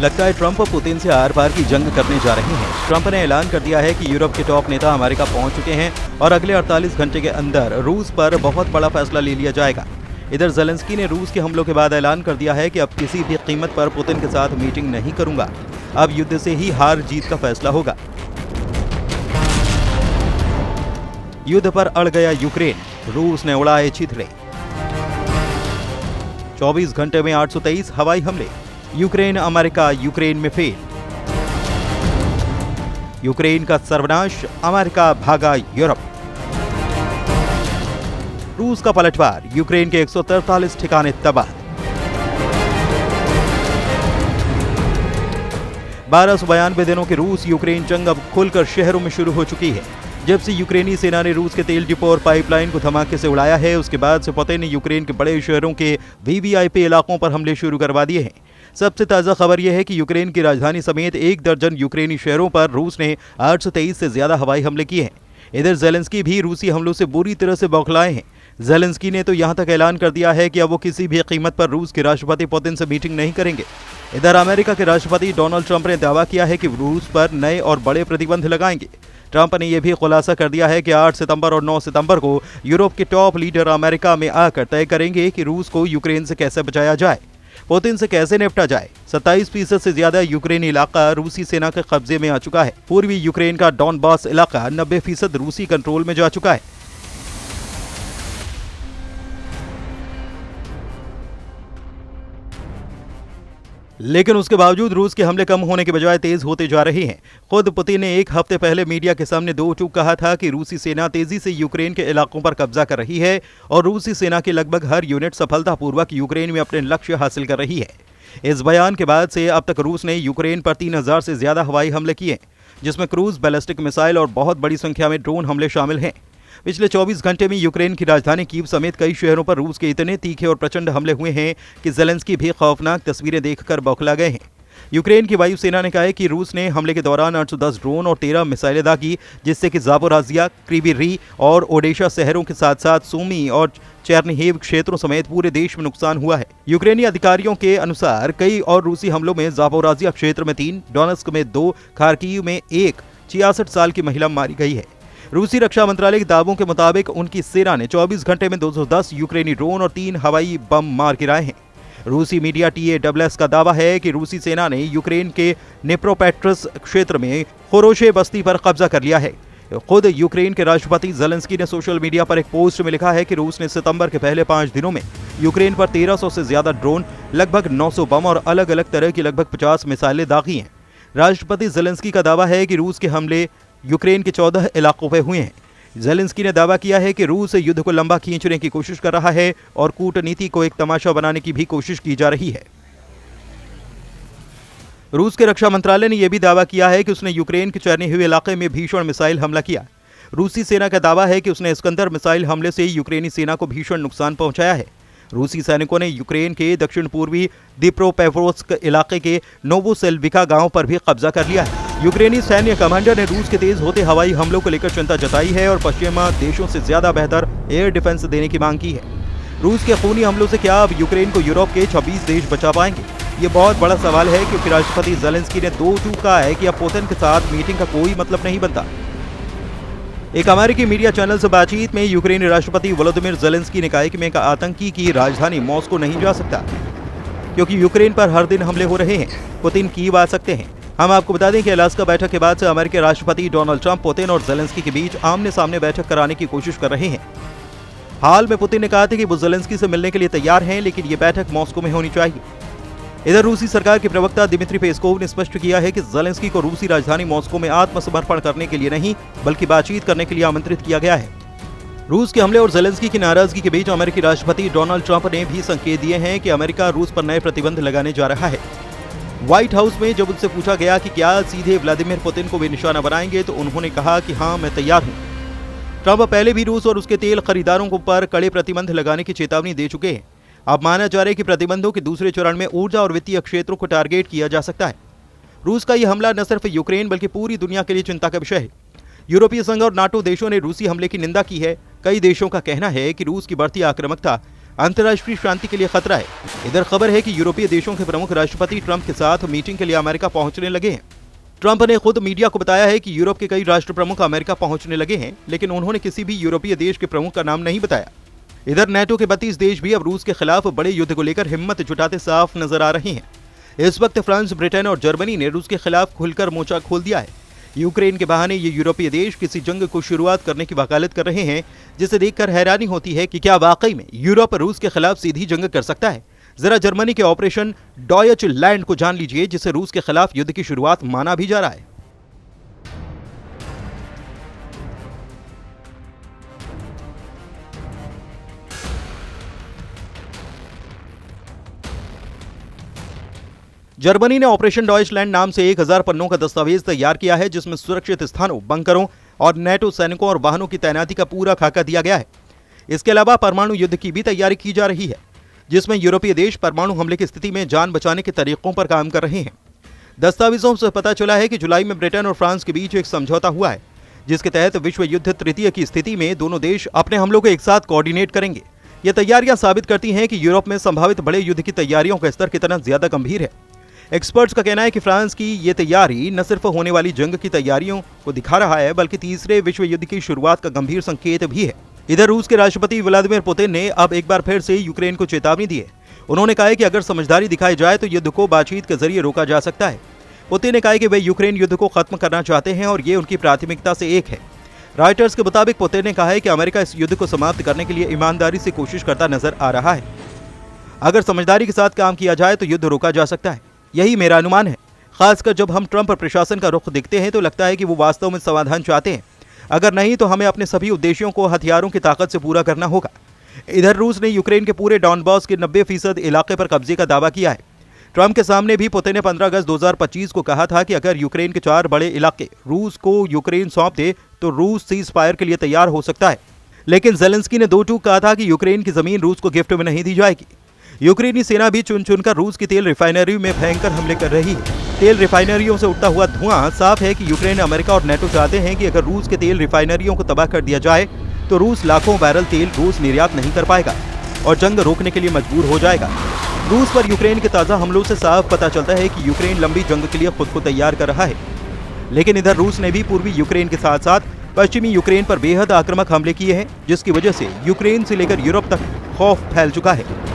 लगता है Trump Putin से आर पार की जंग करने जा रहे हैं। ट्रंप ने ऐलान कर दिया है कि यूरोप के टॉप नेता अमेरिका पहुंच चुके हैं और अगले 48 घंटे के अंदर रूस पर बहुत बड़ा फैसला ले लिया जाएगा। इधर ज़ेलेंस्की ने रूस के हमलों के बाद ऐलान कर दिया है कि अब किसी भी कीमत पर पुतिन के साथ मीटिंग नहीं करूंगा। अब युद्ध से ही हार जीत का फैसला होगा। युद्ध पर अड़ गया यूक्रेन, रूस ने उड़ाए छितरे। 24 घंटे में 823 हवाई हमले। यूक्रेन अमेरिका यूक्रेन में फेल। यूक्रेन का सर्वनाश, अमेरिका भागा यूरोप। रूस का पलटवार, यूक्रेन के 143 ठिकाने तबाह। 1292 दिनों के रूस यूक्रेन जंग अब खुलकर शहरों में शुरू हो चुकी है। जब से यूक्रेनी सेना ने रूस के तेल डिपो और पाइपलाइन को धमाके से उड़ाया है, उसके बाद से पुतिन ने यूक्रेन के बड़े शहरों के वीवीआईपी इलाकों पर हमले शुरू करवा दिए हैं। सबसे ताज़ा खबर यह है कि यूक्रेन की राजधानी समेत 1 दर्जन यूक्रेनी शहरों पर रूस ने 823 से ज्यादा हवाई हमले किए हैं। इधर ज़ेलेंस्की भी रूसी हमलों से बुरी तरह से बौखलाए हैं। ज़ेलेंस्की ने तो यहां तक ऐलान कर दिया है कि अब वो किसी भी कीमत पर रूस के राष्ट्रपति पुतिन से मीटिंग नहीं करेंगे। इधर अमेरिका के राष्ट्रपति डोनाल्ड ट्रंप ने दावा किया है कि रूस पर नए और बड़े प्रतिबंध लगाएंगे। ट्रंप ने यह भी खुलासा कर दिया है कि 8 सितंबर और 9 सितंबर को यूरोप के टॉप लीडर अमेरिका में आकर तय करेंगे कि रूस को यूक्रेन से कैसे बचाया जाए, पुतिन से कैसे निपटा जाए। 27% से ज्यादा यूक्रेनी इलाका रूसी सेना के कब्जे में आ चुका है। पूर्वी यूक्रेन का डॉनबास इलाका 90% रूसी कंट्रोल में जा चुका है। लेकिन उसके बावजूद रूस के हमले कम होने के बजाय तेज होते जा रहे हैं। खुद पुतिन ने 1 हफ्ते पहले मीडिया के सामने 2 टूक कहा था कि रूसी सेना तेजी से यूक्रेन के इलाकों पर कब्जा कर रही है और रूसी सेना की लगभग हर यूनिट सफलतापूर्वक यूक्रेन में अपने लक्ष्य हासिल कर रही है। इस बयान के बाद से अब तक रूस ने यूक्रेन पर 3000 से ज्यादा हवाई हमले किए, जिसमें क्रूज, बैलिस्टिक मिसाइल और बहुत बड़ी संख्या में ड्रोन हमले शामिल हैं। पिछले 24 घंटे में यूक्रेन की राजधानी कीव समेत कई शहरों पर रूस के इतने तीखे और प्रचंड हमले हुए हैं कि ज़ेलेंस्की भी खौफनाक तस्वीरें देखकर बौखला गए हैं। यूक्रेन की वायुसेना ने कहा है कि रूस ने हमले के दौरान 810 ड्रोन और 13 मिसाइलें दागी, जिससे कि ज़ापोराजिया, क्रीवी और ओडेशा शहरों के साथ साथ सूमी और चेर्निहिव क्षेत्रों समेत पूरे देश में नुकसान हुआ है। यूक्रेनी अधिकारियों के अनुसार कई और रूसी हमलों में ज़ापोराजिया क्षेत्र में 3, डोनेत्स्क में 2, खार्किव में 1 66 साल की महिला मारी गई है। रूसी रक्षा मंत्रालय के दावों के मुताबिक उनकी सेना ने 24 घंटे में 210 यूक्रेनी ड्रोन और 3 हवाई बम मार गिराए हैं। रूसी मीडिया TASS का दावा है कि रूसी सेना ने यूक्रेन के निप्रोपेट्रस क्षेत्र में खोरोशे बस्ती पर कब्जा कर लिया है। खुद यूक्रेन के राष्ट्रपति ज़ेलेंस्की ने सोशल मीडिया पर एक पोस्ट में लिखा है कि रूस ने सितंबर के पहले 5 दिनों में यूक्रेन पर 1300 से ज्यादा ड्रोन, लगभग 900 बम और अलग अलग तरह की लगभग 50 मिसाइलें दागी हैं। राष्ट्रपति ज़ेलेंस्की का दावा है कि रूस के हमले यूक्रेन के 14 इलाकों पर हुए हैं। ज़ेलेंस्की ने दावा किया है कि रूस युद्ध को लंबा खींचने की कोशिश कर रहा है और कूटनीति को एक तमाशा बनाने की भी कोशिश की जा रही है। रूस के रक्षा मंत्रालय ने यह भी दावा किया है कि उसने यूक्रेन के चेर्निहिव इलाके में भीषण मिसाइल हमला किया। रूसी सेना का दावा है कि उसने इस्कंदर मिसाइल हमले से यूक्रेनी सेना को भीषण नुकसान पहुंचाया है। रूसी सैनिकों ने यूक्रेन के दक्षिण पूर्वी दिप्रोपेवोत्स्क इलाके के नोवोसेल्विका गांव पर भी कब्जा कर लिया है। यूक्रेनी सैन्य कमांडर ने रूस के तेज होते हवाई हमलों को लेकर चिंता जताई है और पश्चिमा देशों से ज्यादा बेहतर एयर डिफेंस देने की मांग की है। रूस के खूनी हमलों से क्या अब यूक्रेन को यूरोप के 26 देश बचा पाएंगे? ये बहुत बड़ा सवाल है, क्योंकि राष्ट्रपति ज़ेलेंस्की ने 2 टूक कहा है कि अब पुतिन के साथ मीटिंग का कोई मतलब नहीं बनता। एक अमेरिकी मीडिया चैनल से बातचीत में यूक्रेनी राष्ट्रपति वोलोदिमिर ज़ेलेंस्की ने कहा है कि मैं एक आतंकी की राजधानी मॉस्को नहीं जा सकता, क्योंकि यूक्रेन पर हर दिन हमले हो रहे हैं। पुतिन कीव आ सकते हैं। हम आपको बता दें कि अलास्का बैठक के बाद से अमेरिकी राष्ट्रपति डोनाल्ड ट्रंप पुतिन और ज़ेलेंस्की के बीच आमने सामने बैठक कराने की कोशिश कर रहे हैं। हाल में पुतिन ने कहा था कि वो ज़ेलेंस्की से मिलने के लिए तैयार हैं, लेकिन ये बैठक मॉस्को में होनी चाहिए। इधर रूसी सरकार के प्रवक्ता दिमित्री पेस्कोव ने स्पष्ट किया है कि ज़ेलेंस्की को रूसी राजधानी मॉस्को में आत्मसमर्पण करने के लिए नहीं, बल्कि बातचीत करने के लिए आमंत्रित किया गया है। रूस के हमले और ज़ेलेंस्की की नाराजगी के बीच अमेरिकी राष्ट्रपति डोनाल्ड ट्रंप ने भी संकेत दिए हैं कि अमेरिका रूस पर नए प्रतिबंध लगाने जा रहा है। व्हाइट हाउस में जब उनसे पूछा गया कि क्या सीधे व्लादिमीर पुतिन को वे निशाना बनाएंगे, तो उन्होंने कहा कि हाँ, मैं तैयार हूँ। ट्रंप पहले भी रूस और उसके तेल खरीदारों पर कड़े प्रतिबंध लगाने की चेतावनी दे चुके हैं। अब माना जा रहा है कि प्रतिबंधों के दूसरे चरण में ऊर्जा और वित्तीय क्षेत्रों को टारगेट किया जा सकता है। रूस का यह हमला न सिर्फ यूक्रेन बल्कि पूरी दुनिया के लिए चिंता का विषय है। यूरोपीय संघ और नाटो देशों ने रूसी हमले की निंदा की है। कई देशों का कहना है कि रूस की बढ़ती आक्रामकता अंतर्राष्ट्रीय शांति के लिए खतरा है। इधर खबर है कि यूरोपीय देशों के प्रमुख राष्ट्रपति ट्रंप के साथ मीटिंग के लिए अमेरिका पहुंचने लगे हैं। ट्रंप ने खुद मीडिया को बताया है कि यूरोप के कई राष्ट्र प्रमुख अमेरिका पहुंचने लगे हैं, लेकिन उन्होंने किसी भी यूरोपीय देश के प्रमुख का नाम नहीं बताया। इधर नेटो के 32 देश भी अब रूस के खिलाफ बड़े युद्ध को लेकर हिम्मत जुटाते साफ नजर आ रहे हैं। इस वक्त फ्रांस, ब्रिटेन और जर्मनी ने रूस के खिलाफ खुलकर मोर्चा खोल दिया है। यूक्रेन के बहाने ये यूरोपीय देश किसी जंग को शुरुआत करने की वकालत कर रहे हैं, जिसे देखकर हैरानी होती है कि क्या वाकई में यूरोप रूस के खिलाफ सीधी जंग कर सकता है। जरा जर्मनी के ऑपरेशन डॉयचलैंड को जान लीजिए, जिसे रूस के खिलाफ युद्ध की शुरुआत माना भी जा रहा है। जर्मनी ने ऑपरेशन डॉयचलैंड नाम से 1000 पन्नों का दस्तावेज तैयार किया है, जिसमें सुरक्षित स्थानों, बंकरों और नेटो सैनिकों और वाहनों की तैनाती का पूरा खाका दिया गया है। इसके अलावा परमाणु युद्ध की भी तैयारी की जा रही है, जिसमें यूरोपीय देश परमाणु हमले की स्थिति में जान बचाने के तरीकों पर काम कर रहे हैं। दस्तावेजों से पता चला है कि जुलाई में ब्रिटेन और फ्रांस के बीच एक समझौता हुआ है, जिसके तहत विश्व युद्ध तृतीय की स्थिति में दोनों देश अपने हमलों को एक साथ कोऑर्डिनेट करेंगे। ये तैयारियां साबित करती हैं कि यूरोप में संभावित बड़े युद्ध की तैयारियों का स्तर कितना ज्यादा गंभीर है। एक्सपर्ट्स का कहना है कि फ्रांस की ये तैयारी न सिर्फ होने वाली जंग की तैयारियों को दिखा रहा है, बल्कि तीसरे विश्व युद्ध की शुरुआत का गंभीर संकेत भी है। इधर रूस के राष्ट्रपति व्लादिमीर पुतिन ने अब एक बार फिर से यूक्रेन को चेतावनी दी है। उन्होंने कहा है कि अगर समझदारी दिखाई जाए तो युद्ध को बातचीत के जरिए रोका जा सकता है। पुतिन ने कहा कि वे यूक्रेन युद्ध को खत्म करना चाहते हैं और ये उनकी प्राथमिकता से एक है। रॉयटर्स के मुताबिक पुतिन ने कहा है कि अमेरिका इस युद्ध को समाप्त करने के लिए ईमानदारी से कोशिश करता नजर आ रहा है। अगर समझदारी के साथ काम किया जाए तो युद्ध रोका जा सकता है, यही मेरा अनुमान है। खासकर जब हम ट्रंप प्रशासन का रुख देखते हैं तो लगता है कि वो वास्तव में समाधान चाहते हैं। अगर नहीं तो हमें अपने सभी उद्देश्यों को हथियारों की ताकत से पूरा करना होगा। इधर रूस ने यूक्रेन के पूरे डॉनबॉस के 90% इलाके पर कब्जे का दावा किया है। ट्रंप के सामने भी पुतिन ने 15 अगस्त 2025 को कहा था कि अगर यूक्रेन के 4 बड़े इलाके रूस को यूक्रेन सौंप दे तो रूस सीज फायर के लिए तैयार हो सकता है। लेकिन ज़ेलेंस्की ने 2 टूक कहा था कि यूक्रेन की जमीन रूस को गिफ्ट में नहीं दी जाएगी। यूक्रेनी सेना भी चुन चुनकर रूस की तेल रिफाइनरी में भयंकर हमले कर रही है। तेल रिफाइनरियों से उठता हुआ धुआं साफ है कि यूक्रेन, अमेरिका और नेटो चाहते हैं कि अगर रूस के तेल रिफाइनरियों को तबाह कर दिया जाए तो रूस लाखों बैरल तेल रूस निर्यात नहीं कर पाएगा और जंग रोकने के लिए मजबूर हो जाएगा। रूस पर यूक्रेन के ताज़ा हमलों से साफ पता चलता है कि यूक्रेन लंबी जंग के लिए खुद को तैयार कर रहा है। लेकिन इधर रूस ने भी पूर्वी यूक्रेन के साथ साथ पश्चिमी यूक्रेन पर बेहद आक्रामक हमले किए हैं, जिसकी वजह से यूक्रेन से लेकर यूरोप तक खौफ फैल चुका है।